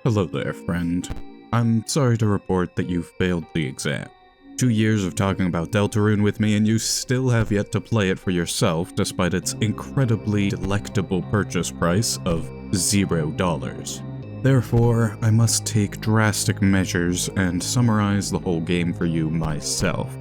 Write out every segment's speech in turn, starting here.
Hello there, friend. I'm sorry to report that you failed the exam. 2 years of talking about Deltarune with me and you still have yet to play it for yourself despite its incredibly delectable purchase price of $0. Therefore, I must take drastic measures and summarize the whole game for you myself.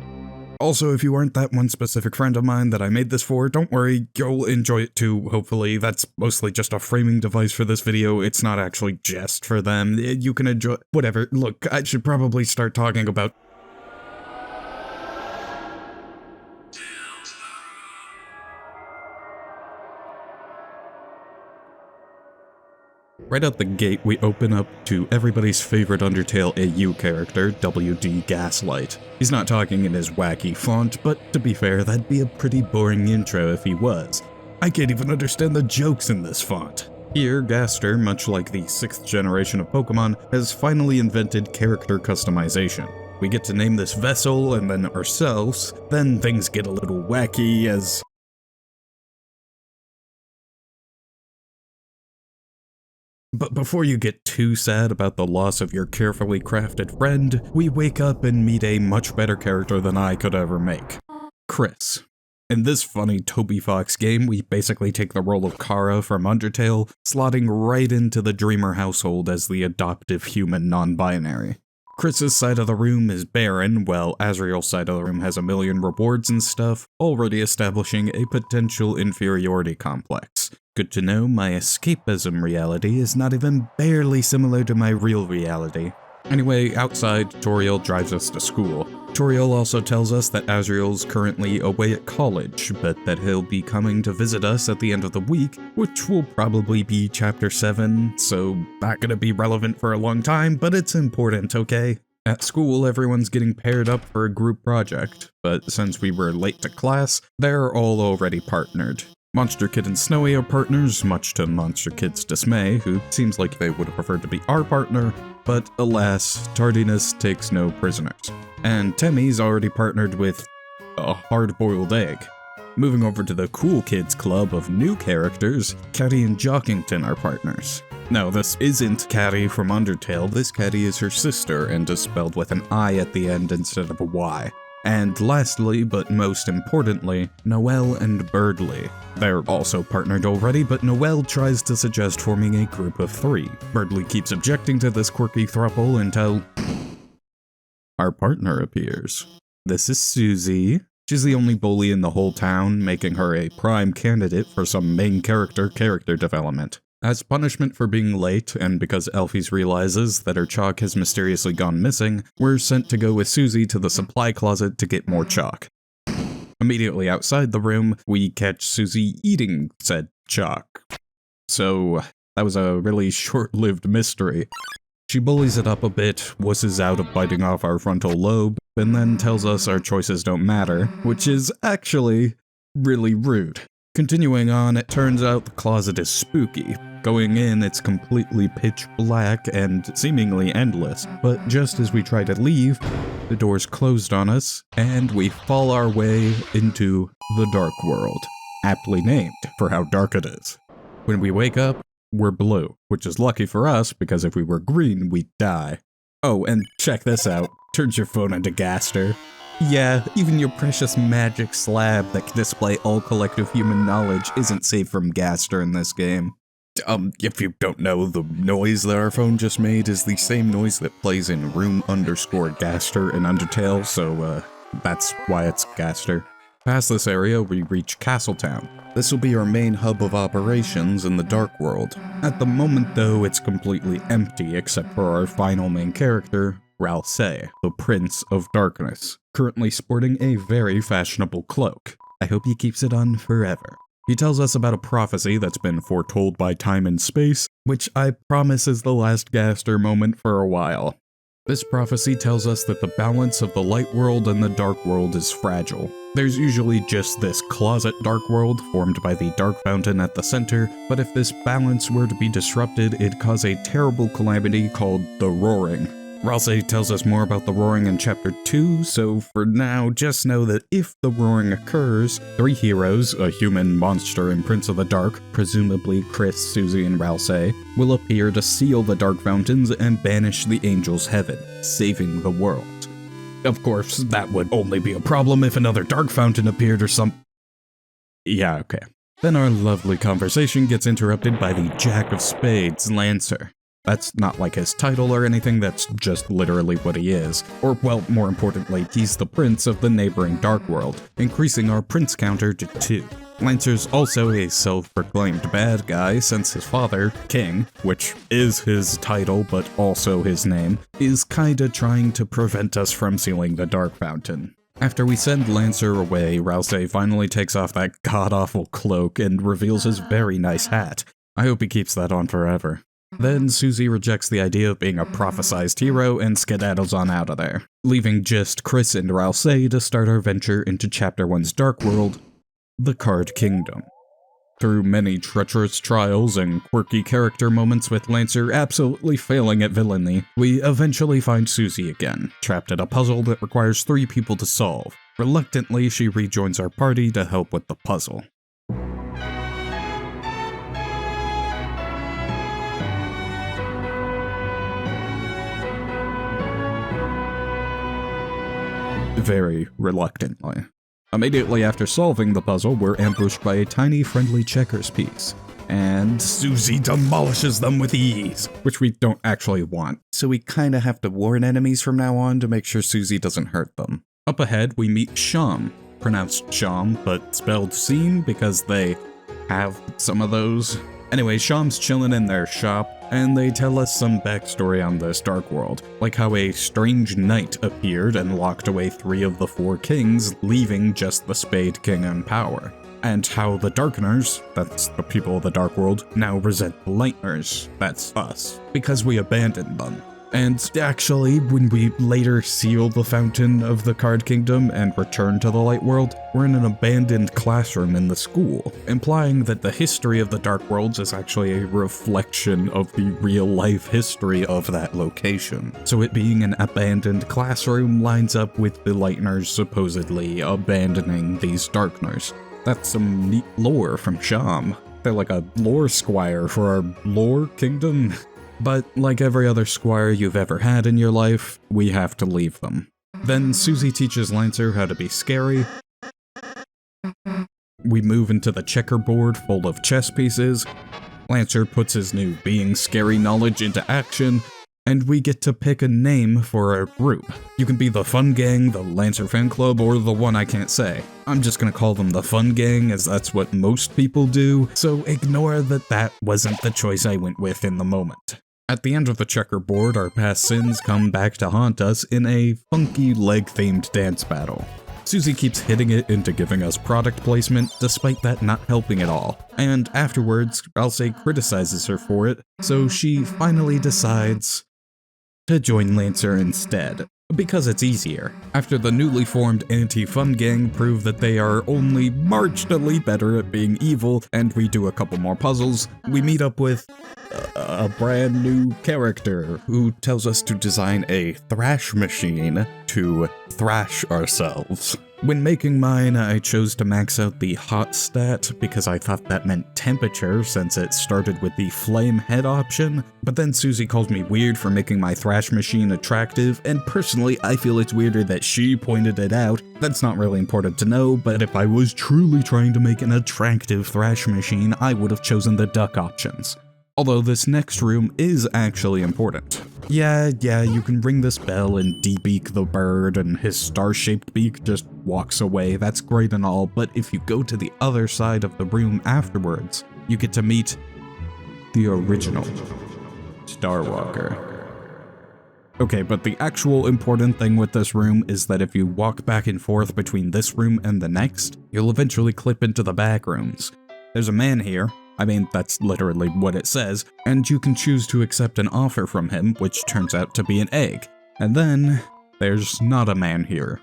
Also, if you aren't that one specific friend of mine that I made this for, don't worry, you'll enjoy it too, hopefully. That's mostly just a framing device for this video, it's not actually just for them. You can enjoy- whatever. Look, I should probably start talking about- Right out the gate, we open up to everybody's favorite Undertale AU character, WD Gaslight. He's not talking in his wacky font, but to be fair, that'd be a pretty boring intro if he was. I can't even understand the jokes in this font. Here, Gaster, much like the 6th generation of Pokemon, has finally invented character customization. We get to name this vessel and then ourselves, then things get a little wacky as... But before you get too sad about the loss of your carefully crafted friend, we wake up and meet a much better character than I could ever make. Chris. In this funny Toby Fox game, we basically take the role of Kara from Undertale, slotting right into the Dreamer household as the adoptive human non-binary. Chris's side of the room is barren, while Azrael's side of the room has a million rewards and stuff, already establishing a potential inferiority complex. Good to know my escapism reality is not even barely similar to my real reality. Anyway, outside, Toriel drives us to school. Toriel also tells us that Azrael's currently away at college, but that he'll be coming to visit us at the end of the week, which will probably be Chapter 7, so not gonna be relevant for a long time, but it's important, okay? At school, everyone's getting paired up for a group project, but since we were late to class, they're all already partnered. Monster Kid and Snowy are partners, much to Monster Kid's dismay, who seems like they would have preferred to be our partner, but alas, tardiness takes no prisoners. And Temmie's already partnered with a hard-boiled egg. Moving over to the Cool Kids Club of new characters, Caddy and Jockington are partners. No, this isn't Caddy from Undertale, this Caddy is her sister and is spelled with an I at the end instead of a Y. And lastly, but most importantly, Noelle and Birdly. They're also partnered already, but Noelle tries to suggest forming a group of 3. Birdly keeps objecting to this quirky throuple until... our partner appears. This is Susie. She's the only bully in the whole town, making her a prime candidate for some main character development. As punishment for being late, and because Elfies realizes that her chalk has mysteriously gone missing, we're sent to go with Susie to the supply closet to get more chalk. Immediately outside the room, we catch Susie eating said chalk. So, that was a really short-lived mystery. She bullies it up a bit, wusses out of biting off our frontal lobe, and then tells us our choices don't matter, which is actually really rude. Continuing on, it turns out the closet is spooky. Going in, it's completely pitch black and seemingly endless, but just as we try to leave, the door's closed on us, and we fall our way into the dark world, aptly named for how dark it is. When we wake up, we're blue, which is lucky for us because if we were green, we'd die. Oh, and check this out. Turns your phone into Gaster. Yeah, even your precious magic slab that can display all collective human knowledge isn't safe from Gaster in this game. If you don't know, the noise that our phone just made is the same noise that plays in room_Gaster in Undertale, so that's why it's Gaster. Past this area, we reach Castletown. This will be our main hub of operations in the Dark World. At the moment though, it's completely empty except for our final main character, Ralsei, the Prince of Darkness, currently sporting a very fashionable cloak. I hope he keeps it on forever. He tells us about a prophecy that's been foretold by time and space, which I promise is the last Gaster moment for a while. This prophecy tells us that the balance of the light world and the dark world is fragile. There's usually just this closet dark world formed by the dark fountain at the center, but if this balance were to be disrupted, it'd cause a terrible calamity called the Roaring. Ralsei tells us more about the roaring in chapter 2, so for now, just know that if the roaring occurs, 3 heroes, a human, monster, and Prince of the Dark, presumably Chris, Susie, and Ralsei, will appear to seal the Dark Fountains and banish the Angels' heaven, saving the world. Of course, that would only be a problem if another Dark Fountain appeared or Yeah, okay. Then our lovely conversation gets interrupted by the Jack of Spades, Lancer. That's not like his title or anything, that's just literally what he is. Or, well, more importantly, he's the prince of the neighboring Dark World, increasing our prince counter to 2. Lancer's also a self-proclaimed bad guy since his father, King, which is his title but also his name, is kinda trying to prevent us from sealing the Dark Fountain. After we send Lancer away, Ralsei finally takes off that god-awful cloak and reveals his very nice hat. I hope he keeps that on forever. Then Susie rejects the idea of being a prophesized hero and skedaddles on out of there, leaving just Chris and Ralsei to start our venture into Chapter 1's Dark World, the Card Kingdom. Through many treacherous trials and quirky character moments with Lancer absolutely failing at villainy, we eventually find Susie again, trapped at a puzzle that requires 3 people to solve. Reluctantly, she rejoins our party to help with the puzzle. Very reluctantly. Immediately after solving the puzzle, we're ambushed by a tiny friendly checkers piece, and Susie demolishes them with ease, which we don't actually want, so we kinda have to warn enemies from now on to make sure Susie doesn't hurt them. Up ahead, we meet Sham, pronounced Sham, but spelled Seam because they have some of those. Anyway, Sham's chilling in their shop, and they tell us some backstory on this Dark World, like how a strange knight appeared and locked away 3 of the 4 kings, leaving just the Spade King in power. And how the Darkeners, that's the people of the Dark World, now resent the Lightners, that's us, because we abandoned them. And actually, when we later seal the Fountain of the Card Kingdom and return to the Light World, we're in an abandoned classroom in the school, implying that the history of the Dark Worlds is actually a reflection of the real-life history of that location. So it being an abandoned classroom lines up with the Lightners supposedly abandoning these Darkeners. That's some neat lore from Sham. They're like a lore squire for our lore kingdom. But like every other squire you've ever had in your life, we have to leave them. Then Susie teaches Lancer how to be scary. We move into the checkerboard full of chess pieces. Lancer puts his new being scary knowledge into action, and we get to pick a name for our group. You can be the Fun Gang, the Lancer Fan Club, or the one I can't say. I'm just gonna call them the Fun Gang, as that's what most people do, so ignore that that wasn't the choice I went with in the moment. At the end of the checkerboard, our past sins come back to haunt us in a funky leg-themed dance battle. Susie keeps hitting it into giving us product placement, despite that not helping at all. And afterwards, Ralsei criticizes her for it, so she finally decides to join Lancer instead, because it's easier. After the newly formed anti-fun gang prove that they are only marginally better at being evil, and we do a couple more puzzles, we meet up with a brand new character who tells us to design a thrash machine to thrash ourselves. When making mine, I chose to max out the hot stat because I thought that meant temperature since it started with the flame head option, but then Susie calls me weird for making my thrash machine attractive, and personally I feel it's weirder that she pointed it out. That's not really important to know, but if I was truly trying to make an attractive thrash machine, I would have chosen the duck options. Although this next room is actually important. Yeah, you can ring this bell and de-beak the bird and his star-shaped beak just walks away, that's great and all, but if you go to the other side of the room afterwards, you get to meet the original Starwalker. Okay, but the actual important thing with this room is that if you walk back and forth between this room and the next, you'll eventually clip into the back rooms. There's a man here. I mean, that's literally what it says, and you can choose to accept an offer from him, which turns out to be an egg. And then, there's not a man here.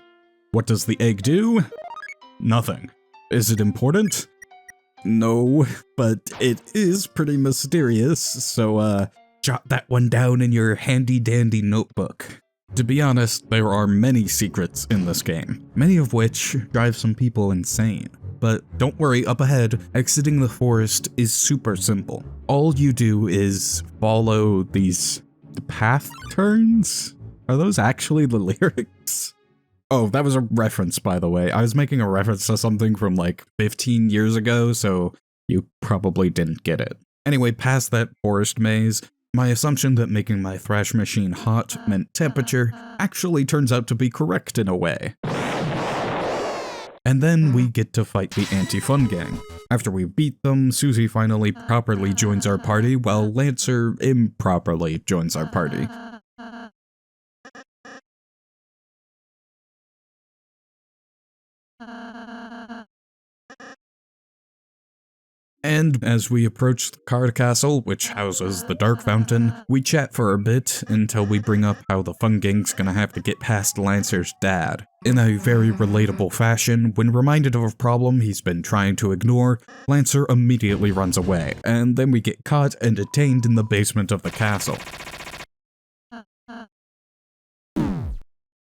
What does the egg do? Nothing. Is it important? No, but it is pretty mysterious, so jot that one down in your handy-dandy notebook. To be honest, there are many secrets in this game, many of which drive some people insane. But don't worry, up ahead, exiting the forest is super simple. All you do is follow these path turns? Are those actually the lyrics? Oh, that was a reference, by the way. I was making a reference to something from like 15 years ago, so you probably didn't get it. Anyway, past that forest maze, my assumption that making my thrash machine hot meant temperature actually turns out to be correct in a way. And then we get to fight the Anti-Fun Gang. After we beat them, Susie finally properly joins our party, while Lancer improperly joins our party. And as we approach the card castle, which houses the Dark Fountain, we chat for a bit until we bring up how the Fun Gang's gonna have to get past Lancer's dad. In a very relatable fashion, when reminded of a problem he's been trying to ignore, Lancer immediately runs away, and then we get caught and detained in the basement of the castle.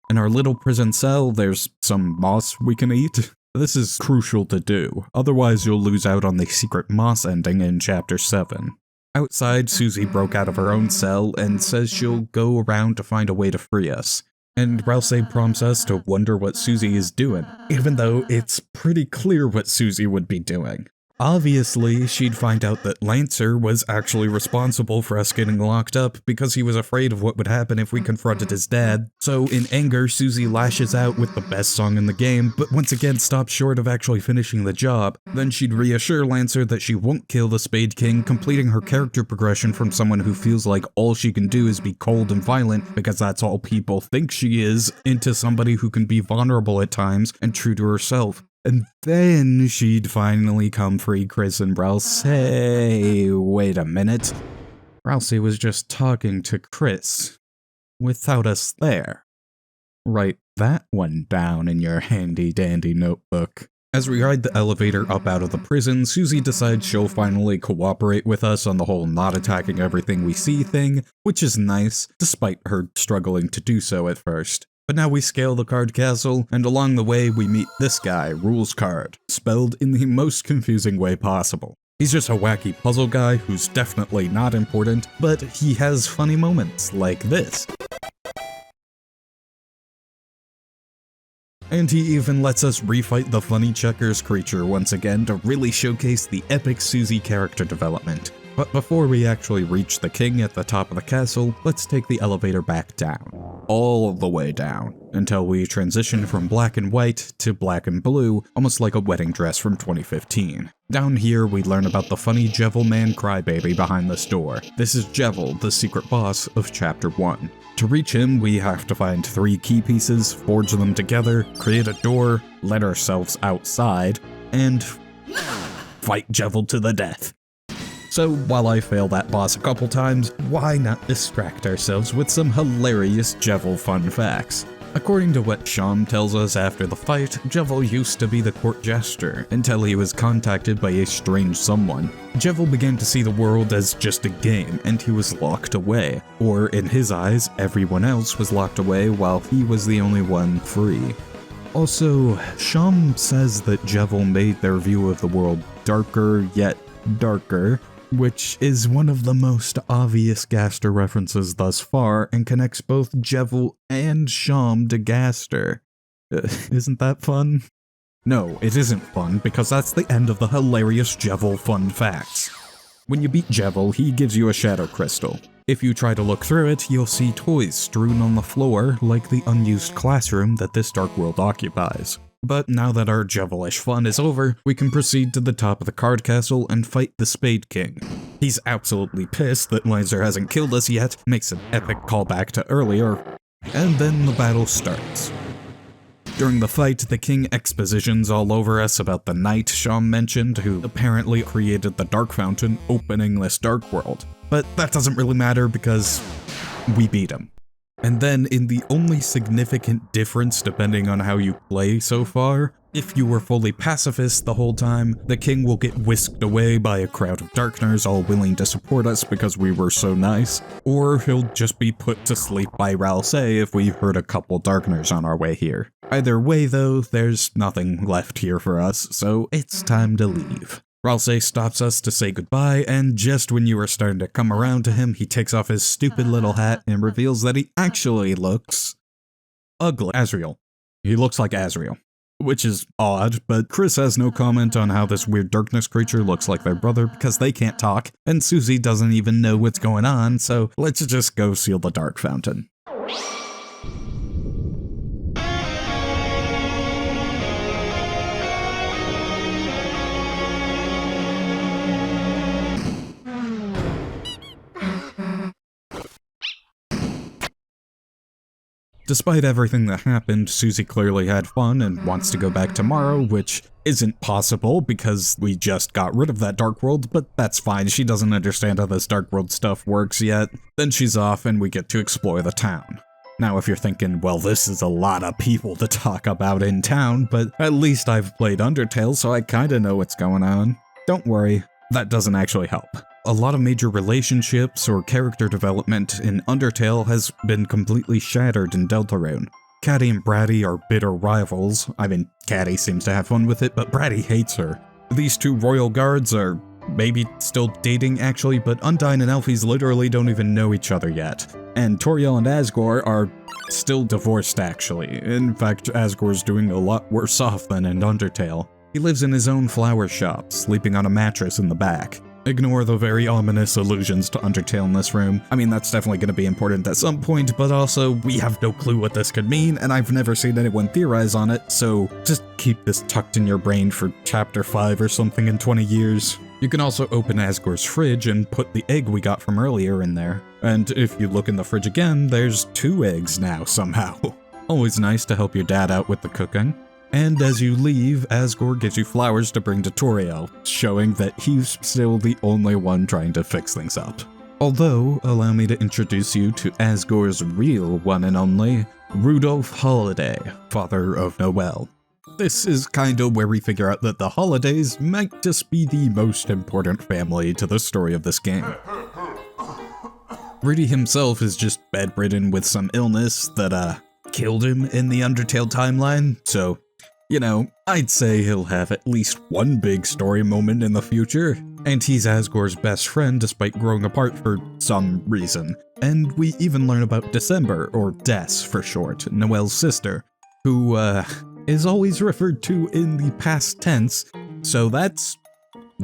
In our little prison cell, there's some moss we can eat. This is crucial to do, otherwise you'll lose out on the secret moss ending in Chapter 7. Outside, Susie broke out of her own cell and says she'll go around to find a way to free us. And Rouse prompts us to wonder what Susie is doing, even though it's pretty clear what Susie would be doing. Obviously, she'd find out that Lancer was actually responsible for us getting locked up because he was afraid of what would happen if we confronted his dad. So in anger, Susie lashes out with the best song in the game, but once again stops short of actually finishing the job. Then she'd reassure Lancer that she won't kill the Spade King, completing her character progression from someone who feels like all she can do is be cold and violent because that's all people think she is, into somebody who can be vulnerable at times and true to herself. And then she'd finally come free Chris and Rouse. Hey, wait a minute. Rousey was just talking to Chris without us there. Write that one down in your handy-dandy notebook. As we ride the elevator up out of the prison, Susie decides she'll finally cooperate with us on the whole not attacking everything we see thing, which is nice, despite her struggling to do so at first. But now we scale the card castle, and along the way we meet this guy, Rules Card, spelled in the most confusing way possible. He's just a wacky puzzle guy who's definitely not important, but he has funny moments like this. And he even lets us refight the funny checkers creature once again to really showcase the epic Susie character development. But before we actually reach the king at the top of the castle, let's take the elevator back down. All the way down, until we transition from black and white to black and blue, almost like a wedding dress from 2015. Down here, we learn about the funny Jevil Man crybaby behind this door. This is Jevil, the secret boss of Chapter 1. To reach him, we have to find 3 key pieces, forge them together, create a door, let ourselves outside, and fight Jevil to the death. So while I fail that boss a couple times, why not distract ourselves with some hilarious Jevil fun facts? According to what Sham tells us after the fight, Jevil used to be the court jester, until he was contacted by a strange someone. Jevil began to see the world as just a game, and he was locked away. Or in his eyes, everyone else was locked away while he was the only one free. Also, Sham says that Jevil made their view of the world darker yet darker, which is one of the most obvious Gaster references thus far and connects both Jevil and Sham to Gaster. Isn't that fun? No, it isn't fun, because that's the end of the hilarious Jevil fun facts. When you beat Jevil, he gives you a shadow crystal. If you try to look through it, you'll see toys strewn on the floor like the unused classroom that this dark world occupies. But now that our Jevilish fun is over, we can proceed to the top of the card castle and fight the Spade King. He's absolutely pissed that Lancer hasn't killed us yet, makes an epic callback to earlier, and then the battle starts. During the fight, the king expositions all over us about the knight Sham mentioned, who apparently created the Dark Fountain, opening this dark world. But that doesn't really matter because we beat him. And then in the only significant difference depending on how you play so far, if you were fully pacifist the whole time, the king will get whisked away by a crowd of Darkners all willing to support us because we were so nice, or he'll just be put to sleep by Ralsei if we hurt a couple Darkners on our way here. Either way though, there's nothing left here for us, so it's time to leave. Ralsei stops us to say goodbye, and just when you are starting to come around to him, he takes off his stupid little hat and reveals that he actually looks ugly. Azriel. He looks like Azriel. Which is odd, but Chris has no comment on how this weird darkness creature looks like their brother because they can't talk, and Susie doesn't even know what's going on, so let's just go seal the dark fountain. Despite everything that happened, Susie clearly had fun and wants to go back tomorrow, which isn't possible because we just got rid of that Dark World, but that's fine, she doesn't understand how this Dark World stuff works yet. Then she's off and we get to explore the town. Now if you're thinking, well this is a lot of people to talk about in town, but at least I've played Undertale so I kinda know what's going on. Don't worry, that doesn't actually help. A lot of major relationships or character development in Undertale has been completely shattered in Deltarune. Caddy and Bratty are bitter rivals. I mean, Caddy seems to have fun with it, but Bratty hates her. These two royal guards are maybe still dating actually, but Undyne and Elfies literally don't even know each other yet. And Toriel and Asgore are still divorced actually. In fact, Asgore's doing a lot worse off than in Undertale. He lives in his own flower shop, sleeping on a mattress in the back. Ignore the very ominous allusions to Undertale in this room. I mean, that's definitely going to be important at some point, but also, we have no clue what this could mean, and I've never seen anyone theorize on it, so just keep this tucked in your brain for chapter 5 or something in 20 years. You can also open Asgore's fridge and put the egg we got from earlier in there. And if you look in the fridge again, there's 2 eggs now somehow. Always nice to help your dad out with the cooking. And as you leave, Asgore gives you flowers to bring to Toriel, showing that he's still the only one trying to fix things up. Although, allow me to introduce you to Asgore's real one and only, Rudolph Holiday, father of Noelle. This is kinda where we figure out that the Holidays might just be the most important family to the story of this game. Rudy himself is just bedridden with some illness that, killed him in the Undertale timeline, so you know, I'd say he'll have at least one big story moment in the future, and he's Asgore's best friend despite growing apart for some reason. And we even learn about December, or Des for short, Noelle's sister, who, is always referred to in the past tense, so that's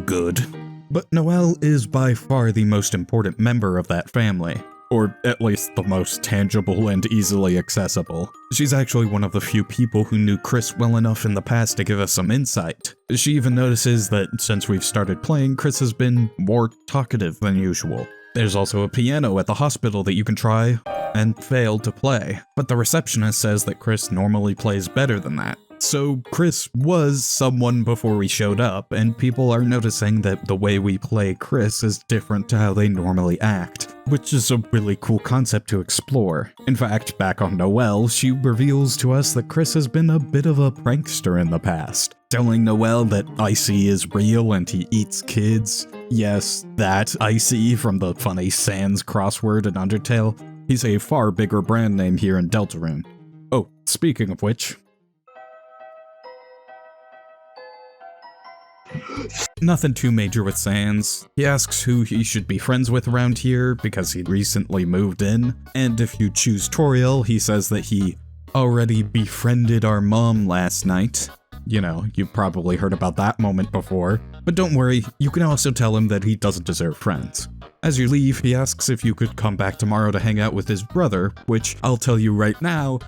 good. But Noelle is by far the most important member of that family. Or at least the most tangible and easily accessible. She's actually one of the few people who knew Chris well enough in the past to give us some insight. She even notices that since we've started playing, Chris has been more talkative than usual. There's also a piano at the hospital that you can try and fail to play, but the receptionist says that Chris normally plays better than that. So Chris was someone before we showed up, and people are noticing that the way we play Chris is different to how they normally act, which is a really cool concept to explore. In fact, back on Noelle, she reveals to us that Chris has been a bit of a prankster in the past, telling Noelle that Icy is real and he eats kids. Yes, that Icy from the funny Sans crossword in Undertale. He's a far bigger brand name here in Deltarune. Oh, speaking of which, nothing too major with Sans. He asks who he should be friends with around here because he recently moved in, and if you choose Toriel, he says that he already befriended our mom last night. You know, you've probably heard about that moment before, but don't worry, you can also tell him that he doesn't deserve friends. As you leave, he asks if you could come back tomorrow to hang out with his brother, which I'll tell you right now,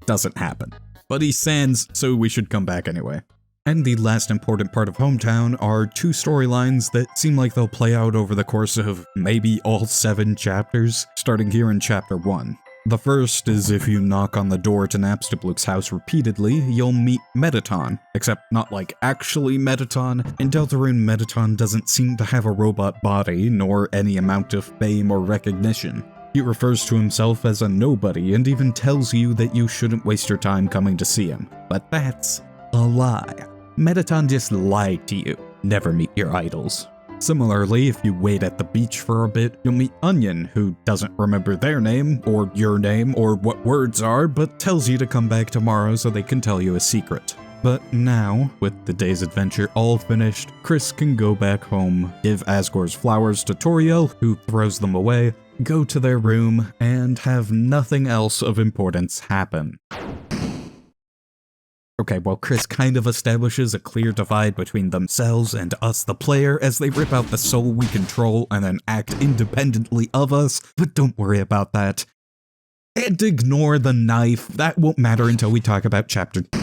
doesn't happen. But he's Sans, so we should come back anyway. And the last important part of Hometown are 2 storylines that seem like they'll play out over the course of maybe all 7 chapters, starting here in chapter 1. The first is if you knock on the door to Napstablook's house repeatedly, you'll meet Mettaton, except not like actually Mettaton. In Deltarune, Mettaton doesn't seem to have a robot body, nor any amount of fame or recognition. He refers to himself as a nobody and even tells you that you shouldn't waste your time coming to see him. But that's a lie. Mettaton just lied to you. Never meet your idols. Similarly, if you wait at the beach for a bit, you'll meet Onion, who doesn't remember their name, or your name, or what words are, but tells you to come back tomorrow so they can tell you a secret. But now, with the day's adventure all finished, Chris can go back home, give Asgore's flowers to Toriel, who throws them away, go to their room, and have nothing else of importance happen. Okay, well, Chris kind of establishes a clear divide between themselves and us, the player, as they rip out the soul we control and then act independently of us, but don't worry about that. And ignore the knife, that won't matter until we talk about chapter 2.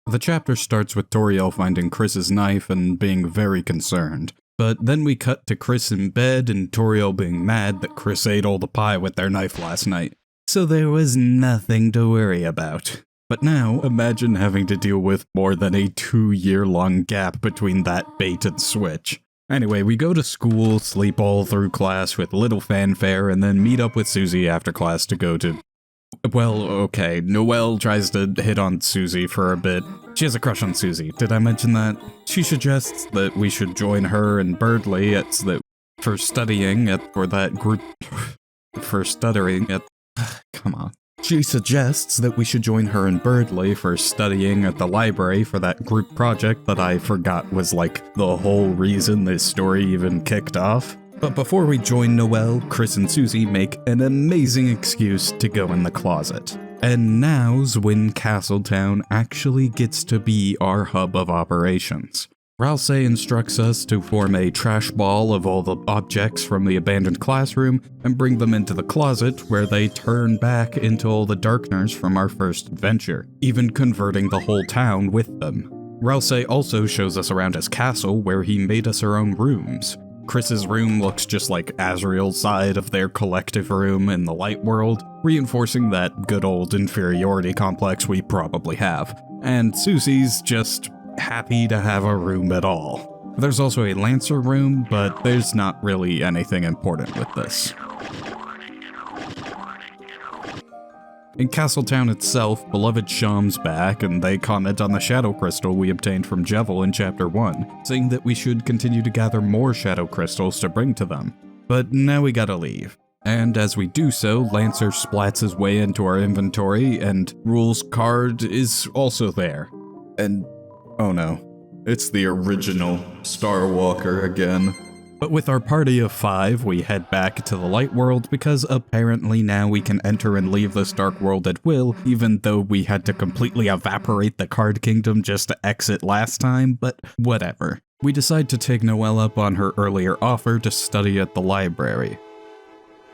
The chapter starts with Toriel finding Chris's knife and being very concerned. But then we cut to Chris in bed and Toriel being mad that Chris ate all the pie with their knife last night. So there was nothing to worry about. But now, imagine having to deal with more than a 2-year-long gap between that bait and switch. Anyway, we go to school, sleep all through class with little fanfare, and then meet up with Susie after class to go to... Well, okay, Noelle tries to hit on Susie for a bit. She has a crush on Susie. Did I mention that? She suggests that we should join her and Birdley for studying at that group... for stuttering at... Come on. She suggests that we should join her and Birdley for studying at the library for that group project that I forgot was like the whole reason this story even kicked off. But before we join Noelle, Chris and Susie make an amazing excuse to go in the closet. And now's when Castletown actually gets to be our hub of operations. Ralsei instructs us to form a trash ball of all the objects from the abandoned classroom and bring them into the closet where they turn back into all the darkners from our first adventure, even converting the whole town with them. Ralsei also shows us around his castle where he made us our own rooms. Chris's room looks just like Azrael's side of their collective room in the light world, reinforcing that good old inferiority complex we probably have. And Susie's just happy to have a room at all. There's also a Lancer room, but there's not really anything important with this. In Castletown itself, beloved Sham's back, and they comment on the Shadow Crystal we obtained from Jevil in Chapter 1, saying that we should continue to gather more Shadow Crystals to bring to them. But now we gotta leave. And as we do so, Lancer splats his way into our inventory, and Rule's card is also there. And oh no, it's the original Starwalker again. But with our party of 5, we head back to the light world because apparently now we can enter and leave this dark world at will, even though we had to completely evaporate the card kingdom just to exit last time, but whatever. We decide to take Noelle up on her earlier offer to study at the library.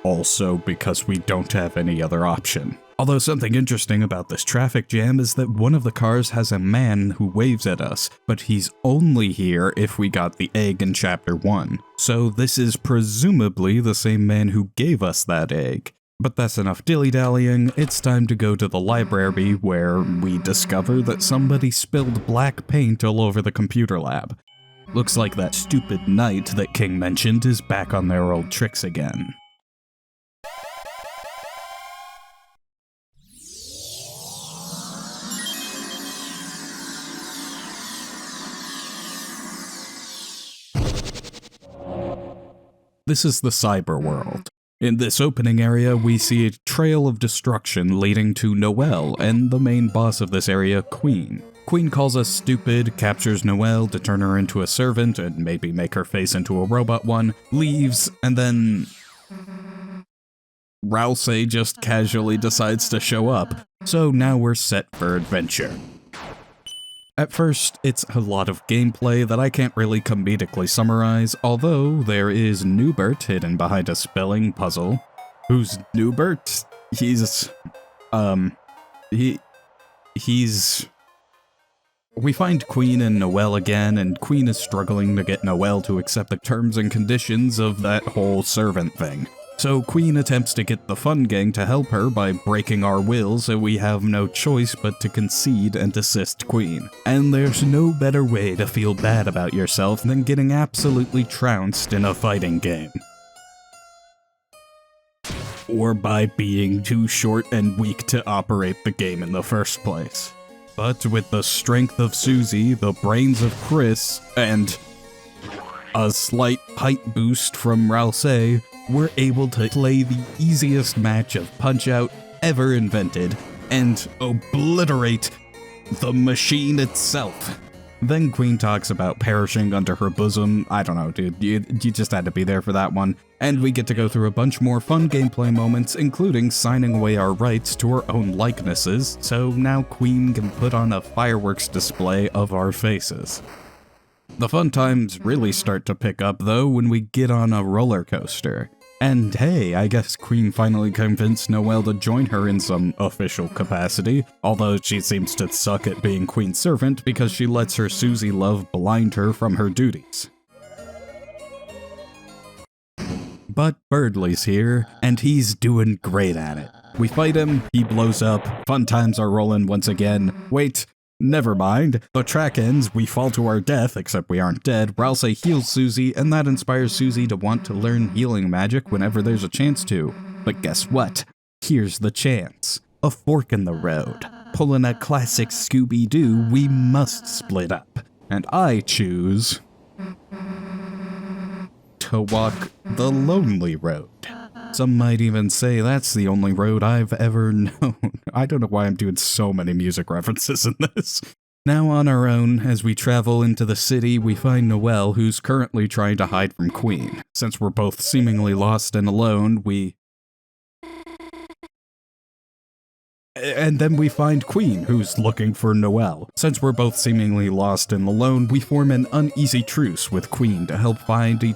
Also because we don't have any other option. Although something interesting about this traffic jam is that one of the cars has a man who waves at us, but he's only here if we got the egg in Chapter 1. So this is presumably the same man who gave us that egg. But that's enough dilly-dallying, it's time to go to the library where we discover that somebody spilled black paint all over the computer lab. Looks like that stupid knight that King mentioned is back on their old tricks again. This is the cyber world. In this opening area, we see a trail of destruction leading to Noelle and the main boss of this area, Queen. Queen calls us stupid, captures Noelle to turn her into a servant and maybe make her face into a robot one, leaves, and then Ralsei just casually decides to show up. So now we're set for adventure. At first, it's a lot of gameplay that I can't really comedically summarize, although there is Newbert hidden behind a spelling puzzle. Who's Newbert? We find Queen and Noelle again, and Queen is struggling to get Noelle to accept the terms and conditions of that whole servant thing. So Queen attempts to get the Fun Gang to help her by breaking our will, so we have no choice but to concede and assist Queen. And there's no better way to feel bad about yourself than getting absolutely trounced in a fighting game. Or by being too short and weak to operate the game in the first place. But with the strength of Susie, the brains of Chris, and a slight height boost from Ralsei, we're able to play the easiest match of Punch-Out ever invented and obliterate the machine itself. Then Queen talks about perishing under her bosom. I don't know, dude. You just had to be there for that one. And we get to go through a bunch more fun gameplay moments, including signing away our rights to our own likenesses, so now Queen can put on a fireworks display of our faces. The fun times really start to pick up, though, when we get on a roller coaster. And hey, I guess Queen finally convinced Noelle to join her in some official capacity, although she seems to suck at being Queen's servant because she lets her Susie love blind her from her duties. But Birdley's here, and he's doing great at it. We fight him, he blows up, fun times are rolling once again. Wait, never mind. The track ends, we fall to our death, except we aren't dead. Ralsei heals Susie, and that inspires Susie to want to learn healing magic whenever there's a chance to. But guess what? Here's the chance. A fork in the road. Pulling a classic Scooby-Doo, we must split up. And I choose to walk the lonely road. Some might even say that's the only road I've ever known. I don't know why I'm doing so many music references in this. Now on our own, as we travel into the city, we find Noelle, who's currently trying to hide from Queen. Since we're both seemingly lost and alone, And then we find Queen, who's looking for Noelle. Since we're both seemingly lost and alone, we form an uneasy truce with Queen to help find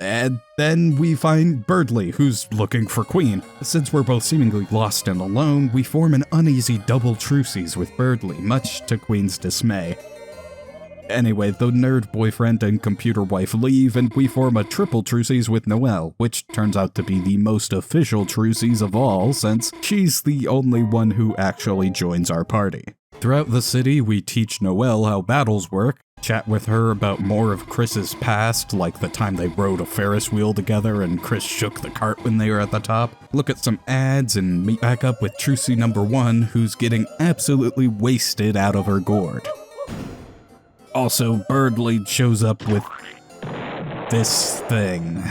And then we find Birdley, who's looking for Queen. Since we're both seemingly lost and alone, we form an uneasy double truces with Birdley, much to Queen's dismay. Anyway, the nerd boyfriend and computer wife leave, and we form a triple truces with Noelle, which turns out to be the most official truces of all, since she's the only one who actually joins our party. Throughout the city, we teach Noelle how battles work, chat with her about more of Chris's past, like the time they rode a Ferris wheel together and Chris shook the cart when they were at the top, look at some ads, and meet back up with Trucy number 1, who's getting absolutely wasted out of her gourd. Also, Birdley shows up with this thing.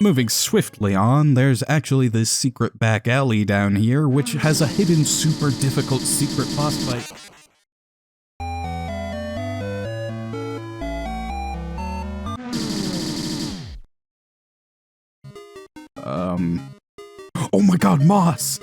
Moving swiftly on, there's actually this secret back alley down here, which has a hidden super difficult secret boss fight. Oh my god, moss!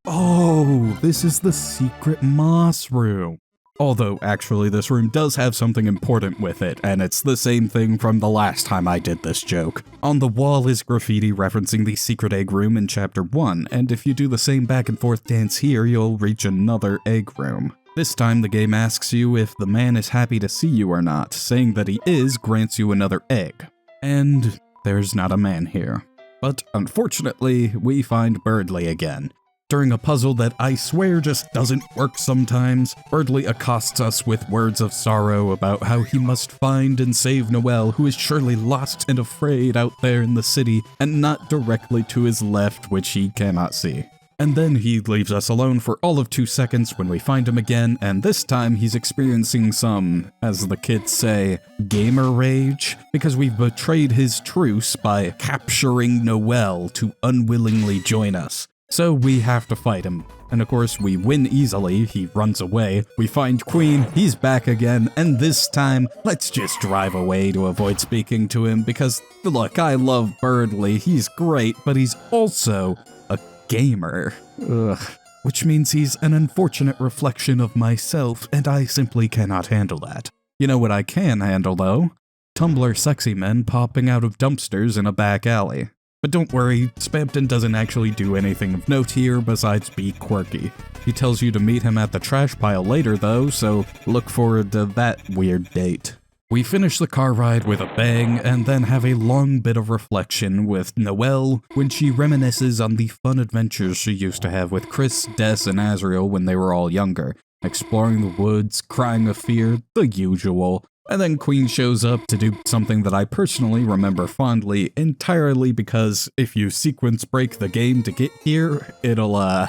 Oh, this is the secret moss room. Although, actually, this room does have something important with it, and it's the same thing from the last time I did this joke. On the wall is graffiti referencing the secret egg room in Chapter 1, and if you do the same back and forth dance here, you'll reach another egg room. This time, the game asks you if the man is happy to see you or not. Saying that he is grants you another egg. And there's not a man here. But unfortunately, we find Birdley again. During a puzzle that I swear just doesn't work sometimes, Birdley accosts us with words of sorrow about how he must find and save Noelle, who is surely lost and afraid out there in the city, and not directly to his left, which he cannot see. And then he leaves us alone for all of 2 seconds when we find him again, and this time he's experiencing some, as the kids say, gamer rage, because we've betrayed his truce by capturing Noelle to unwillingly join us. So we have to fight him. And of course, we win easily, he runs away. We find Queen, he's back again, and this time, let's just drive away to avoid speaking to him, because, look, I love Birdley, he's great, but he's also a gamer. Ugh. Which means he's an unfortunate reflection of myself, and I simply cannot handle that. You know what I can handle, though? Tumblr sexy men popping out of dumpsters in a back alley. But don't worry, Spampton doesn't actually do anything of note here besides be quirky. He tells you to meet him at the trash pile later though, so look forward to that weird date. We finish the car ride with a bang and then have a long bit of reflection with Noelle when she reminisces on the fun adventures she used to have with Chris, Des, and Azriel when they were all younger, exploring the woods, crying of fear, the usual. And then Queen shows up to do something that I personally remember fondly, entirely because if you sequence break the game to get here, it'll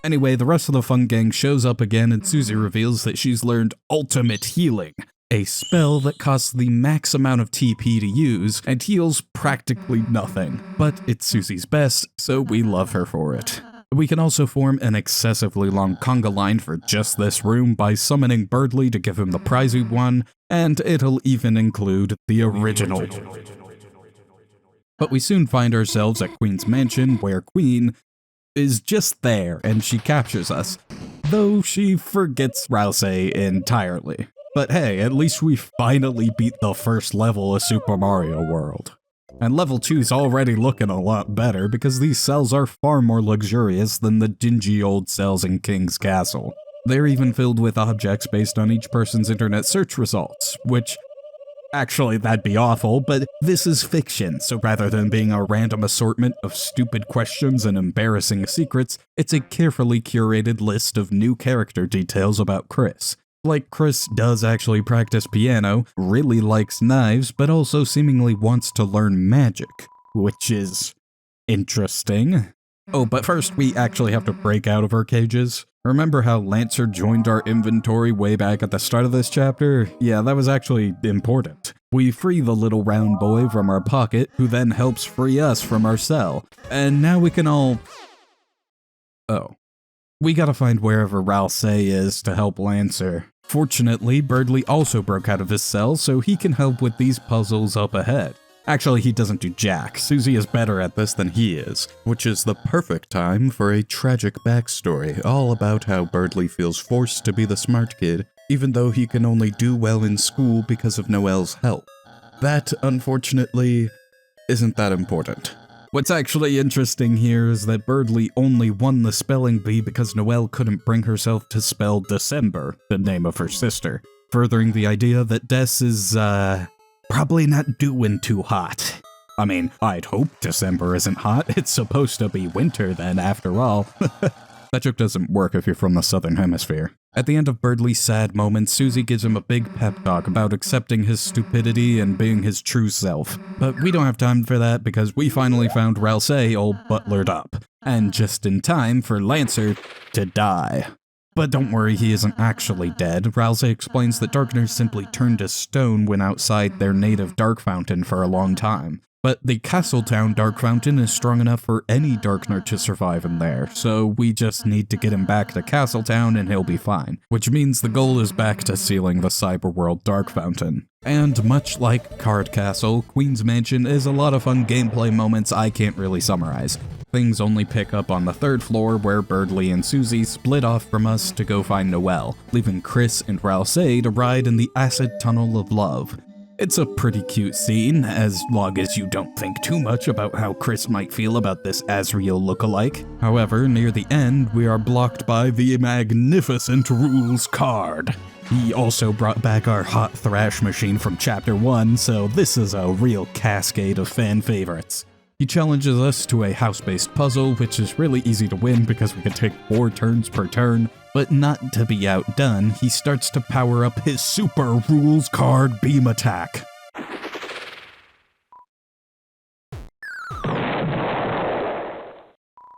Anyway, the rest of the fun gang shows up again and Susie reveals that she's learned Ultimate Healing, a spell that costs the max amount of TP to use and heals practically nothing. But it's Susie's best, so we love her for it. We can also form an excessively long conga line for just this room by summoning Birdly to give him the prize we won, and it'll even include the original. But we soon find ourselves at Queen's mansion, where Queen is just there and she captures us, though she forgets Rouse entirely. But hey, at least we finally beat the first level of Super Mario World. And level 2's already looking a lot better because these cells are far more luxurious than the dingy old cells in King's Castle. They're even filled with objects based on each person's internet search results, which actually, that'd be awful, but this is fiction, so rather than being a random assortment of stupid questions and embarrassing secrets, it's a carefully curated list of new character details about Chris. Like, Chris does actually practice piano, really likes knives, but also seemingly wants to learn magic, which is interesting. Oh, but first we actually have to break out of our cages. Remember how Lancer joined our inventory way back at the start of this chapter? Yeah, that was actually important. We free the little round boy from our pocket, who then helps free us from our cell. And now we can all... Oh. We gotta find wherever Rouse is to help Lancer. Fortunately, Birdly also broke out of his cell, so he can help with these puzzles up ahead. Actually, he doesn't do jack. Susie is better at this than he is, which is the perfect time for a tragic backstory all about how Birdly feels forced to be the smart kid, even though he can only do well in school because of Noelle's help. That, unfortunately, isn't that important. What's actually interesting here is that Birdly only won the spelling bee because Noelle couldn't bring herself to spell December, the name of her sister, furthering the idea that Des is, probably not doing too hot. I mean, I'd hope December isn't hot. It's supposed to be winter then, after all. That joke doesn't work if you're from the Southern Hemisphere. At the end of Birdly's sad moment, Susie gives him a big pep talk about accepting his stupidity and being his true self. But we don't have time for that because we finally found Rouse all butlered up, and just in time for Lancer to die. But don't worry, he isn't actually dead. Rouse explains that Darkners simply turned to stone when outside their native Dark Fountain for a long time. But the Castletown Dark Fountain is strong enough for any Darkner to survive in there, so we just need to get him back to Castletown and he'll be fine. Which means the goal is back to sealing the Cyberworld Dark Fountain. And much like Card Castle, Queen's Mansion is a lot of fun gameplay moments I can't really summarize. Things only pick up on the third floor where Birdly and Susie split off from us to go find Noelle, leaving Chris and Rouse to ride in the acid tunnel of love. It's a pretty cute scene, as long as you don't think too much about how Chris might feel about this Azriel lookalike. However, near the end, we are blocked by the magnificent Rules card. He also brought back our hot thrash machine from Chapter 1, so this is a real cascade of fan favorites. He challenges us to a house-based puzzle, which is really easy to win because we can take 4 turns per turn, but not to be outdone, he starts to power up his super Rules card beam attack.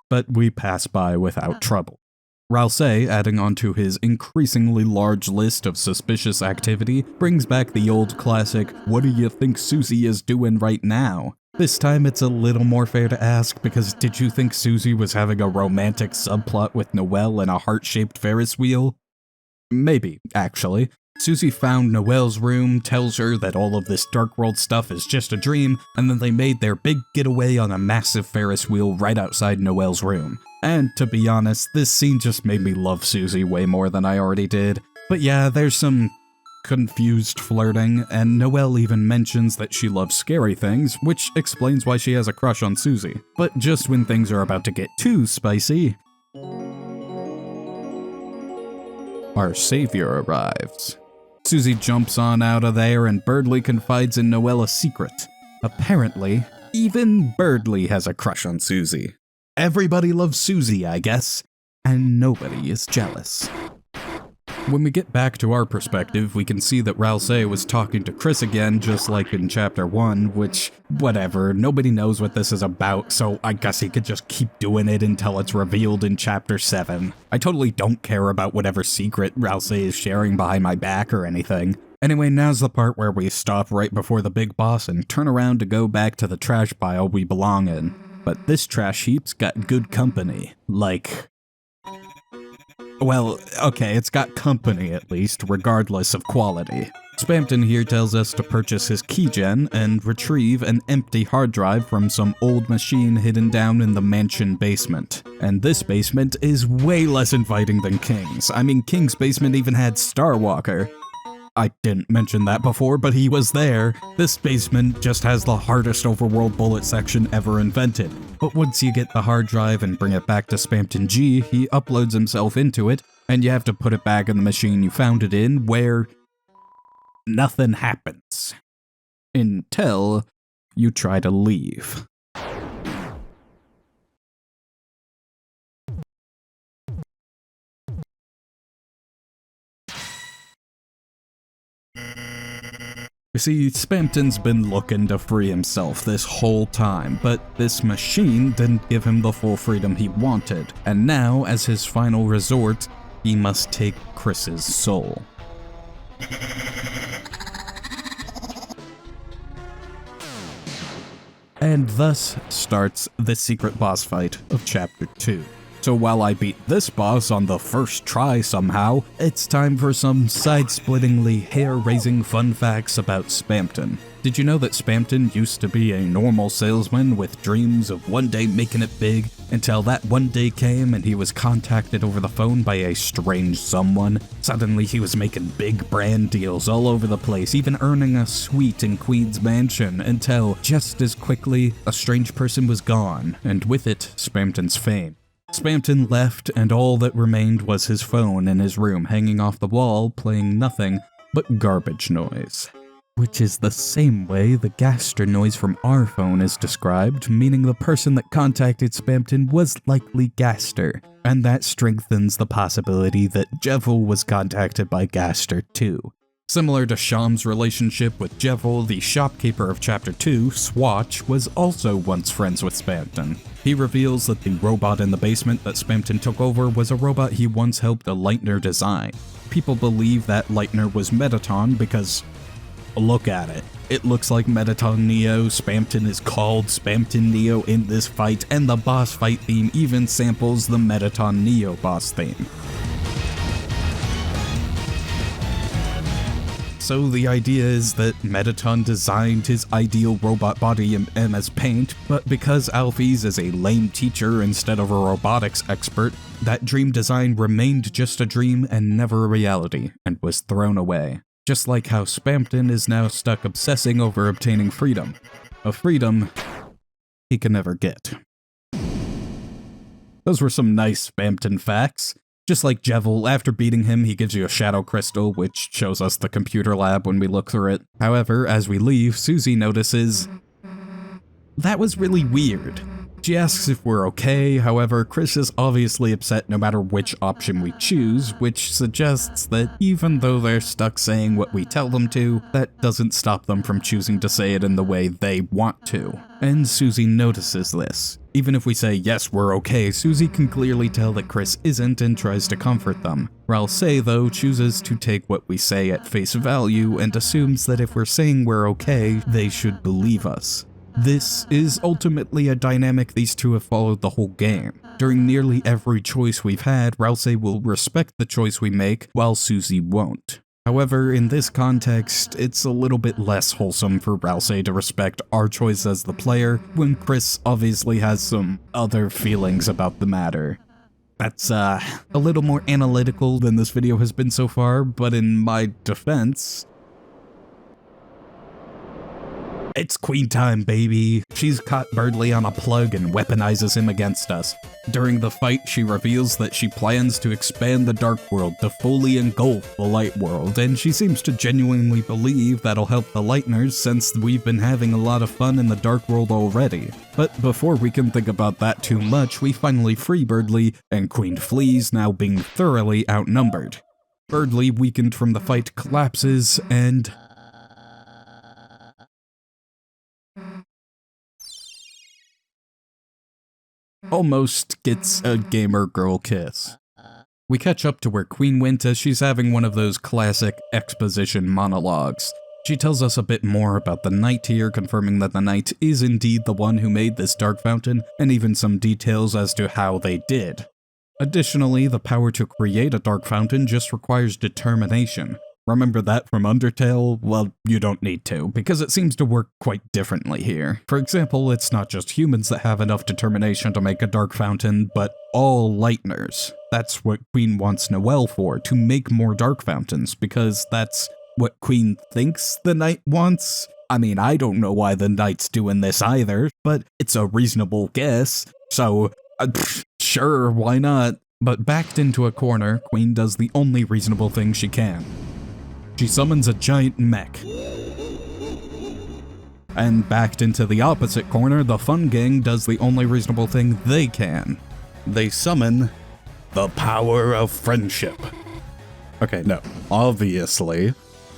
But we pass by without trouble. Rouse, adding onto his increasingly large list of suspicious activity, brings back the old classic, "What do you think Susie is doing right now?" This time it's a little more fair to ask, because did you think Susie was having a romantic subplot with Noelle and a heart-shaped Ferris wheel? Maybe, actually. Susie found Noelle's room, tells her that all of this Dark World stuff is just a dream, and then they made their big getaway on a massive Ferris wheel right outside Noelle's room. And to be honest, this scene just made me love Susie way more than I already did. But yeah, there's some confused flirting, and Noelle even mentions that she loves scary things, which explains why she has a crush on Susie. But just when things are about to get too spicy, our savior arrives. Susie jumps on out of there and Birdley confides in Noelle a secret. Apparently, even Birdley has a crush on Susie. Everybody loves Susie, I guess, and nobody is jealous. When we get back to our perspective, we can see that Ralsei was talking to Chris again, just like in Chapter 1, which, whatever, nobody knows what this is about, so I guess he could just keep doing it until it's revealed in Chapter 7. I totally don't care about whatever secret Ralsei is sharing behind my back or anything. Anyway, now's the part where we stop right before the big boss and turn around to go back to the trash pile we belong in. But this trash heap's got good company, like... Well, okay, it's got company at least, regardless of quality. Spampton here tells us to purchase his keygen and retrieve an empty hard drive from some old machine hidden down in the mansion basement. And this basement is way less inviting than King's. I mean, King's basement even had Starwalker. I didn't mention that before, but he was there. This basement just has the hardest overworld bullet section ever invented. But once you get the hard drive and bring it back to Spampton G, he uploads himself into it, and you have to put it back in the machine you found it in, where nothing happens. Until you try to leave. You see, Spampton's been looking to free himself this whole time, but this machine didn't give him the full freedom he wanted, and now, as his final resort, he must take Chris's soul. And thus starts the secret boss fight of Chapter 2. So while I beat this boss on the first try somehow, it's time for some side-splittingly hair-raising fun facts about Spampton. Did you know that Spampton used to be a normal salesman with dreams of one day making it big, until that one day came and he was contacted over the phone by a strange someone? Suddenly he was making big brand deals all over the place, even earning a suite in Queen's Mansion, until just as quickly a strange person was gone, and with it, Spampton's fame. Spampton left, and all that remained was his phone in his room hanging off the wall, playing nothing but garbage noise. Which is the same way the Gaster noise from our phone is described, meaning the person that contacted Spampton was likely Gaster, and that strengthens the possibility that Jevil was contacted by Gaster too. Similar to Sham's relationship with Jevil, the shopkeeper of Chapter 2, Swatch, was also once friends with Spampton. He reveals that the robot in the basement that Spampton took over was a robot he once helped a Lightner design. People believe that Lightner was Mettaton because, look at it. It looks like Mettaton Neo, Spampton is called Spampton Neo in this fight, and the boss fight theme even samples the Mettaton Neo boss theme. So the idea is that Mettaton designed his ideal robot body in MS Paint, but because Alphys is a lame teacher instead of a robotics expert, that dream design remained just a dream and never a reality, and was thrown away. Just like how Spampton is now stuck obsessing over obtaining freedom. A freedom he can never get. Those were some nice Spampton facts. Just like Jevil, after beating him, he gives you a shadow crystal, which shows us the computer lab when we look through it. However, as we leave, Susie notices, that was really weird. She asks if we're okay, however, Chris is obviously upset no matter which option we choose, which suggests that even though they're stuck saying what we tell them to, that doesn't stop them from choosing to say it in the way they want to. And Susie notices this. Even if we say, yes, we're okay, Susie can clearly tell that Chris isn't and tries to comfort them. Ralsei, though, chooses to take what we say at face value and assumes that if we're saying we're okay, they should believe us. This is ultimately a dynamic these two have followed the whole game. During nearly every choice we've had, Ralsei will respect the choice we make, while Susie won't. However, in this context, it's a little bit less wholesome for Ralsei to respect our choice as the player, when Chris obviously has some other feelings about the matter. That's, a little more analytical than this video has been so far, but in my defense, It's queen time, baby. She's caught Birdly on a plug and weaponizes him against us. During the fight, she reveals that she plans to expand the Dark World to fully engulf the Light World, and she seems to genuinely believe that'll help the Lightners since we've been having a lot of fun in the Dark World already. But before we can think about that too much, we finally free Birdly, and Queen flees, now being thoroughly outnumbered. Birdly, weakened from the fight, collapses, and almost gets a gamer girl kiss. We catch up to where Queen went as she's having one of those classic exposition monologues. She tells us a bit more about the Knight here, confirming that the Knight is indeed the one who made this dark fountain, and even some details as to how they did. Additionally, the power to create a dark fountain just requires determination. Remember that from Undertale? Well, you don't need to, because it seems to work quite differently here. For example, it's not just humans that have enough determination to make a dark fountain, but all Lightners. That's what Queen wants Noelle for, to make more dark fountains, because that's what Queen thinks the Knight wants. I mean, I don't know why the Knight's doing this either, but it's a reasonable guess, so sure, why not? But backed into a corner, Queen does the only reasonable thing she can. She summons a giant mech. And backed into the opposite corner, the Fun Gang does the only reasonable thing they can. They summon the power of friendship. Okay, no, obviously.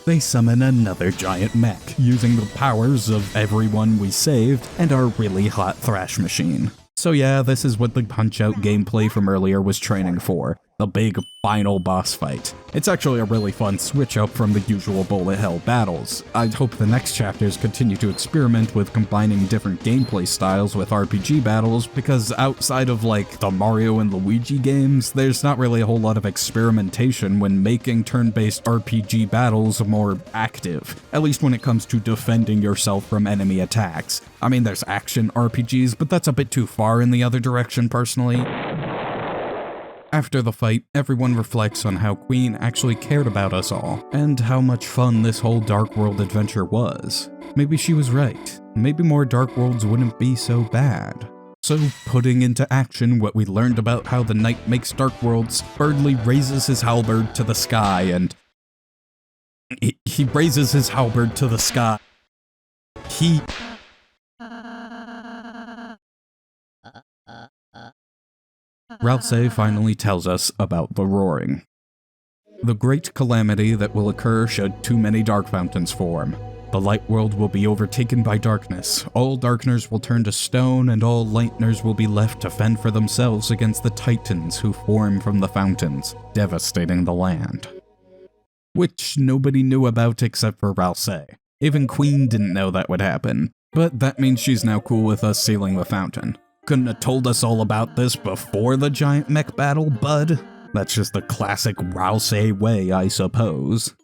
They summon another giant mech, using the powers of everyone we saved and our really hot thrash machine. So yeah, this is what the Punch-Out gameplay from earlier was training for. The big final boss fight. It's actually a really fun switch up from the usual bullet hell battles. I hope the next chapters continue to experiment with combining different gameplay styles with RPG battles, because outside of like the Mario and Luigi games, there's not really a whole lot of experimentation when making turn-based RPG battles more active, at least when it comes to defending yourself from enemy attacks. I mean, there's action RPGs, but that's a bit too far in the other direction personally. After the fight, everyone reflects on how Queen actually cared about us all, and how much fun this whole Dark World adventure was. Maybe she was right. Maybe more Dark Worlds wouldn't be so bad. So, putting into action what we learned about how the Knight makes Dark Worlds, Birdly raises his halberd to the sky and... He raises his halberd to the sky. Ralsei finally tells us about the Roaring. The great calamity that will occur should too many dark fountains form. The light world will be overtaken by darkness, all darkners will turn to stone, and all lightners will be left to fend for themselves against the titans who form from the fountains, devastating the land. Which nobody knew about except for Ralsei. Even Queen didn't know that would happen, but that means she's now cool with us sealing the fountain. Couldn't have told us all about this before the giant mech battle, bud. That's just the classic Ralsei way, I suppose.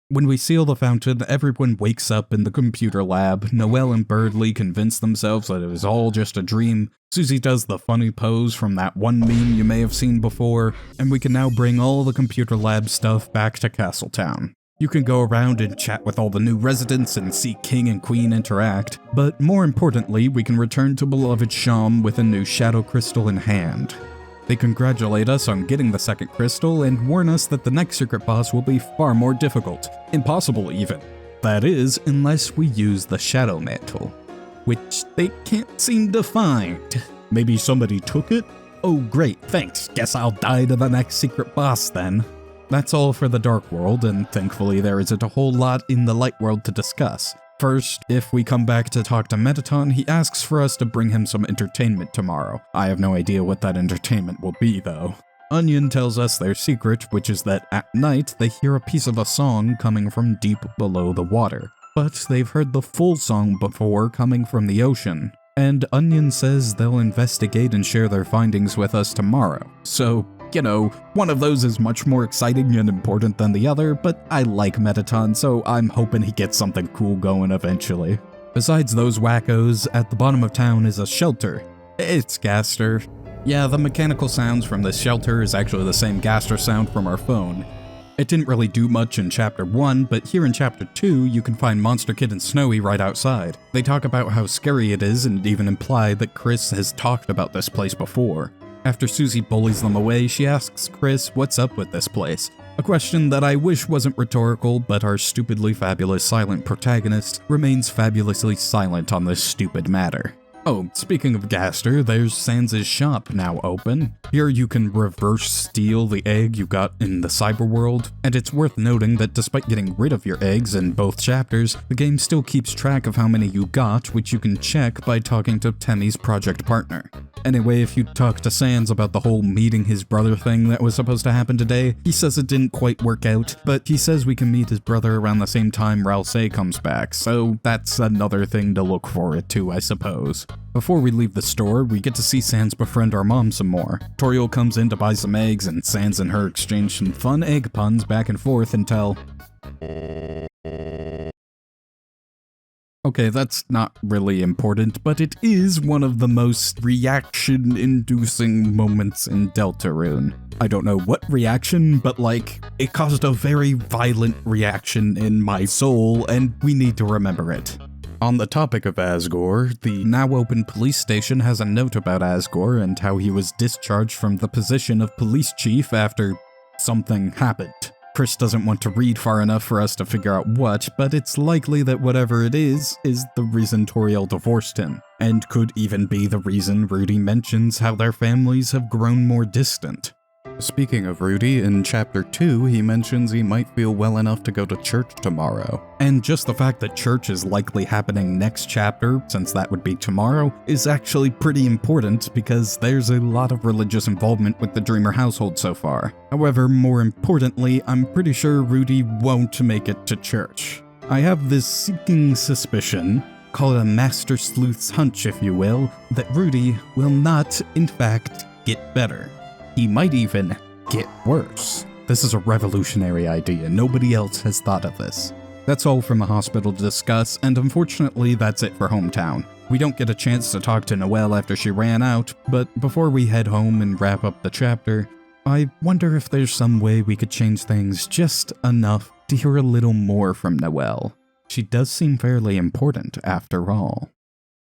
When we seal the fountain, everyone wakes up in the computer lab. Noelle and Birdly convince themselves that it was all just a dream. Susie does the funny pose from that one meme you may have seen before, and we can now bring all the computer lab stuff back to Castletown. You can go around and chat with all the new residents and see King and Queen interact, but more importantly, we can return to beloved Sham with a new shadow crystal in hand. They congratulate us on getting the second crystal and warn us that the next secret boss will be far more difficult, impossible even. That is, unless we use the Shadow Mantle, which they can't seem to find. Maybe somebody took it? Oh great, thanks, guess I'll die to the next secret boss then. That's all for the Dark World, and thankfully there isn't a whole lot in the Light World to discuss. First, if we come back to talk to Mettaton, he asks for us to bring him some entertainment tomorrow. I have no idea what that entertainment will be, though. Onion tells us their secret, which is that at night they hear a piece of a song coming from deep below the water. But they've heard the full song before coming from the ocean. And Onion says they'll investigate and share their findings with us tomorrow. So, you know, one of those is much more exciting and important than the other, but I like Mettaton, so I'm hoping he gets something cool going eventually. Besides those wackos, at the bottom of town is a shelter. It's Gaster. Yeah, the mechanical sounds from this shelter is actually the same Gaster sound from our phone. It didn't really do much in Chapter 1, but here in Chapter 2, you can find Monster Kid and Snowy right outside. They talk about how scary it is and even imply that Chris has talked about this place before. After Susie bullies them away, she asks Chris what's up with this place. A question that I wish wasn't rhetorical, but our stupidly fabulous silent protagonist remains fabulously silent on this stupid matter. Oh, speaking of Gaster, there's Sans' shop now open. Here you can reverse steal the egg you got in the cyber world, and it's worth noting that despite getting rid of your eggs in both chapters, the game still keeps track of how many you got, which you can check by talking to Temmie's project partner. Anyway, if you talk to Sans about the whole meeting his brother thing that was supposed to happen today, he says it didn't quite work out, but he says we can meet his brother around the same time Ralsei comes back, so that's another thing to look forward to, I suppose. Before we leave the store, we get to see Sans befriend our mom some more. Toriel comes in to buy some eggs, and Sans and her exchange some fun egg puns back and forth until... Okay, that's not really important, but it is one of the most reaction-inducing moments in Deltarune. I don't know what reaction, but like, it caused a very violent reaction in my soul, and we need to remember it. On the topic of Asgore, the now-open police station has a note about Asgore and how he was discharged from the position of police chief after something happened. Chris doesn't want to read far enough for us to figure out what, but it's likely that whatever it is the reason Toriel divorced him, and could even be the reason Rudy mentions how their families have grown more distant. Speaking of Rudy, in Chapter 2, he mentions he might feel well enough to go to church tomorrow. And just the fact that church is likely happening next chapter, since that would be tomorrow, is actually pretty important because there's a lot of religious involvement with the Dreamer household so far. However, more importantly, I'm pretty sure Rudy won't make it to church. I have this sinking suspicion, call it a Master Sleuth's hunch if you will, that Rudy will not, in fact, get better. He might even get worse. This is a revolutionary idea. Nobody else has thought of this. That's all from the hospital to discuss, and unfortunately that's it for Hometown. We don't get a chance to talk to Noelle after she ran out, but before we head home and wrap up the chapter, I wonder if there's some way we could change things just enough to hear a little more from Noelle. She does seem fairly important after all.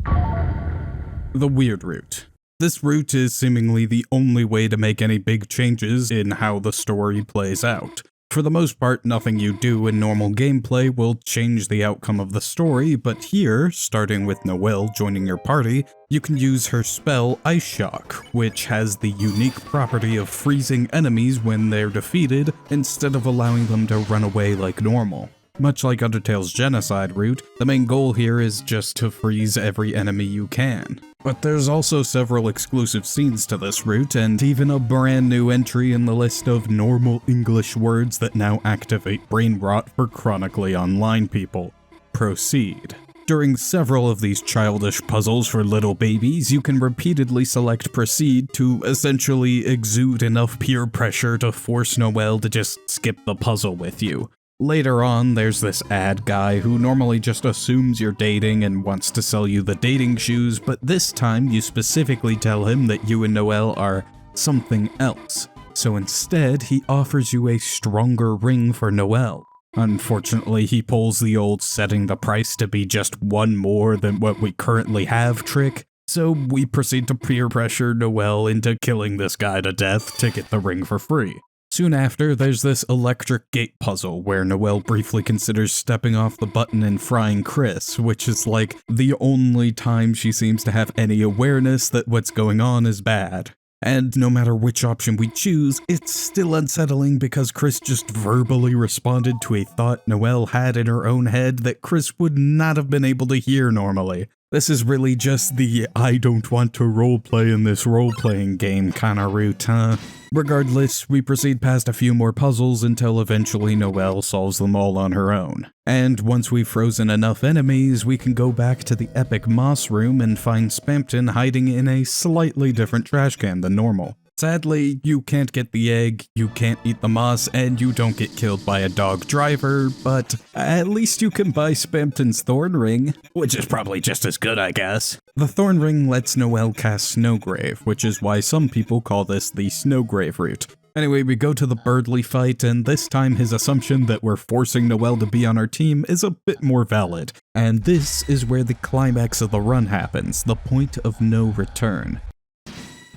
The Weird Route. This route is seemingly the only way to make any big changes in how the story plays out. For the most part, nothing you do in normal gameplay will change the outcome of the story, but here, starting with Noelle joining your party, you can use her spell Ice Shock, which has the unique property of freezing enemies when they're defeated, instead of allowing them to run away like normal. Much like Undertale's Genocide route, the main goal here is just to freeze every enemy you can. But there's also several exclusive scenes to this route, and even a brand new entry in the list of normal English words that now activate brain rot for chronically online people. Proceed. During several of these childish puzzles for little babies, you can repeatedly select Proceed to essentially exude enough peer pressure to force Noelle to just skip the puzzle with you. Later on, there's this ad guy who normally just assumes you're dating and wants to sell you the dating shoes, but this time you specifically tell him that you and Noelle are something else. So instead, he offers you a stronger ring for Noelle. Unfortunately, he pulls the old setting the price to be just one more than what we currently have trick, so we proceed to peer pressure Noelle into killing this guy to death to get the ring for free. Soon after, there's this electric gate puzzle where Noelle briefly considers stepping off the button and frying Chris, which is like the only time she seems to have any awareness that what's going on is bad. And no matter which option we choose, it's still unsettling because Chris just verbally responded to a thought Noelle had in her own head that Chris would not have been able to hear normally. This is really just the I don't want to roleplay in this role-playing game kinda route, huh? Regardless, we proceed past a few more puzzles until eventually Noelle solves them all on her own. And once we've frozen enough enemies, we can go back to the epic Moss room and find Spampton hiding in a slightly different trash can than normal. Sadly, you can't get the egg, you can't eat the moss, and you don't get killed by a dog driver, but at least you can buy Spampton's Thorn Ring, which is probably just as good, I guess. The Thorn Ring lets Noelle cast Snowgrave, which is why some people call this the Snowgrave route. Anyway, we go to the Birdly fight, and this time his assumption that we're forcing Noelle to be on our team is a bit more valid. And this is where the climax of the run happens, the point of no return.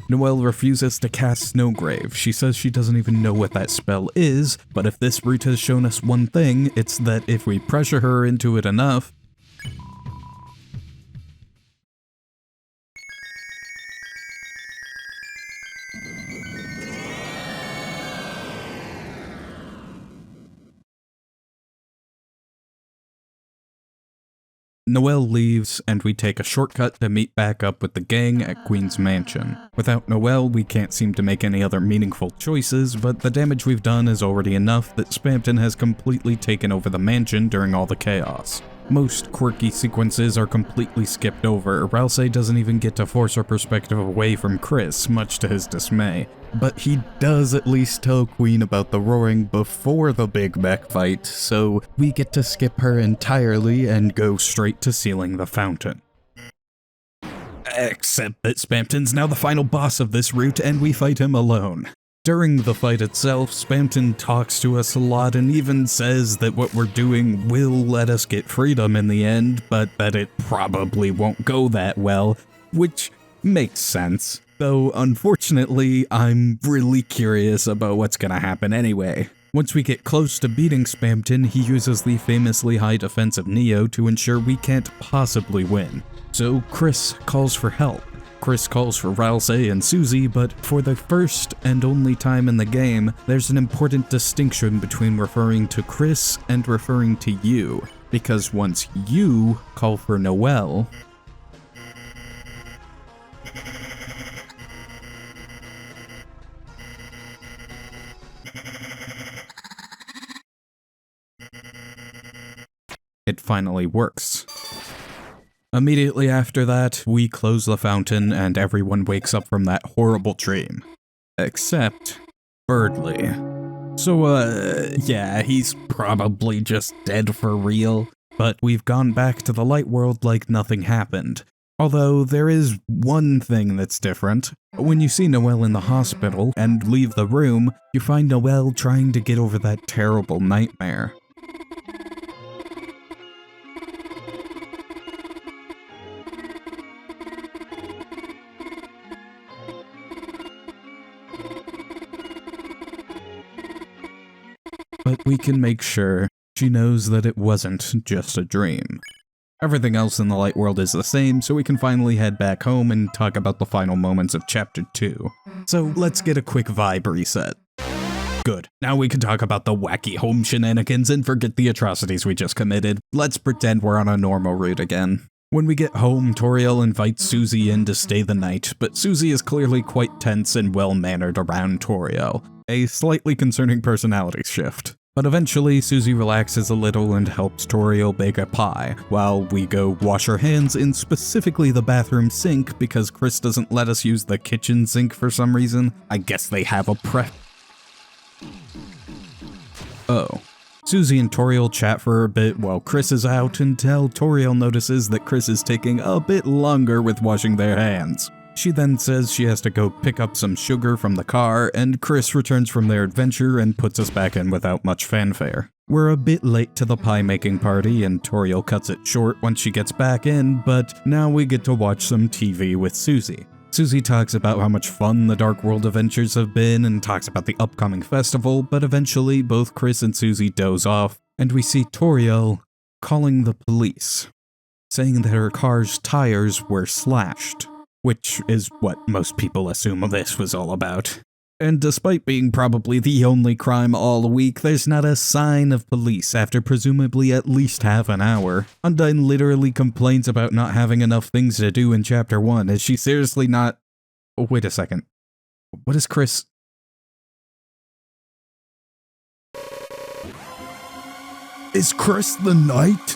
Noelle refuses to cast Snowgrave. She says she doesn't even know what that spell is, but if this route has shown us one thing, it's that if we pressure her into it enough, Noelle leaves, and we take a shortcut to meet back up with the gang at Queen's Mansion. Without Noelle, we can't seem to make any other meaningful choices, but the damage we've done is already enough that Spamton has completely taken over the mansion during all the chaos. Most quirky sequences are completely skipped over. Rousey doesn't even get to force her perspective away from Chris, much to his dismay. But he does at least tell Queen about the roaring before the big mech fight, so we get to skip her entirely and go straight to sealing the fountain. Except that Spamton's now the final boss of this route and we fight him alone. During the fight itself, Spamton talks to us a lot and even says that what we're doing will let us get freedom in the end, but that it probably won't go that well, which makes sense. Though, unfortunately, I'm really curious about what's gonna happen anyway. Once we get close to beating Spamton, he uses the famously high defense of Neo to ensure we can't possibly win. So Chris calls for help. Chris calls for Rousey and Susie, but for the first and only time in the game, there's an important distinction between referring to Chris and referring to you, because once you call for Noelle, it finally works. Immediately after that, we close the fountain and everyone wakes up from that horrible dream. Except Birdly. So, yeah, he's probably just dead for real, but we've gone back to the light world like nothing happened. Although there is one thing that's different. When you see Noelle in the hospital and leave the room, you find Noelle trying to get over that terrible nightmare. But we can make sure she knows that it wasn't just a dream. Everything else in the light world is the same, so we can finally head back home and talk about the final moments of Chapter 2. So let's get a quick vibe reset. Good. Now we can talk about the wacky home shenanigans and forget the atrocities we just committed. Let's pretend we're on a normal route again. When we get home, Toriel invites Susie in to stay the night, but Susie is clearly quite tense and well-mannered around Toriel. A slightly concerning personality shift. But eventually, Susie relaxes a little and helps Toriel bake a pie, while we go wash our hands in specifically the bathroom sink because Chris doesn't let us use the kitchen sink for some reason. I guess they have a Oh. Susie and Toriel chat for a bit while Chris is out until Toriel notices that Chris is taking a bit longer with washing their hands. She then says she has to go pick up some sugar from the car, and Chris returns from their adventure and puts us back in without much fanfare. We're a bit late to the pie-making party, and Toriel cuts it short once she gets back in, but now we get to watch some TV with Susie. Susie talks about how much fun the Dark World adventures have been and talks about the upcoming festival, but eventually both Chris and Susie doze off, and we see Toriel calling the police, saying that her car's tires were slashed. Which is what most people assume this was all about. And despite being probably the only crime all week, there's not a sign of police after presumably at least half an hour. Undyne literally complains about not having enough things to do in Chapter 1. Is she seriously not— Oh, wait a second. What is Chris— Is Chris the Knight?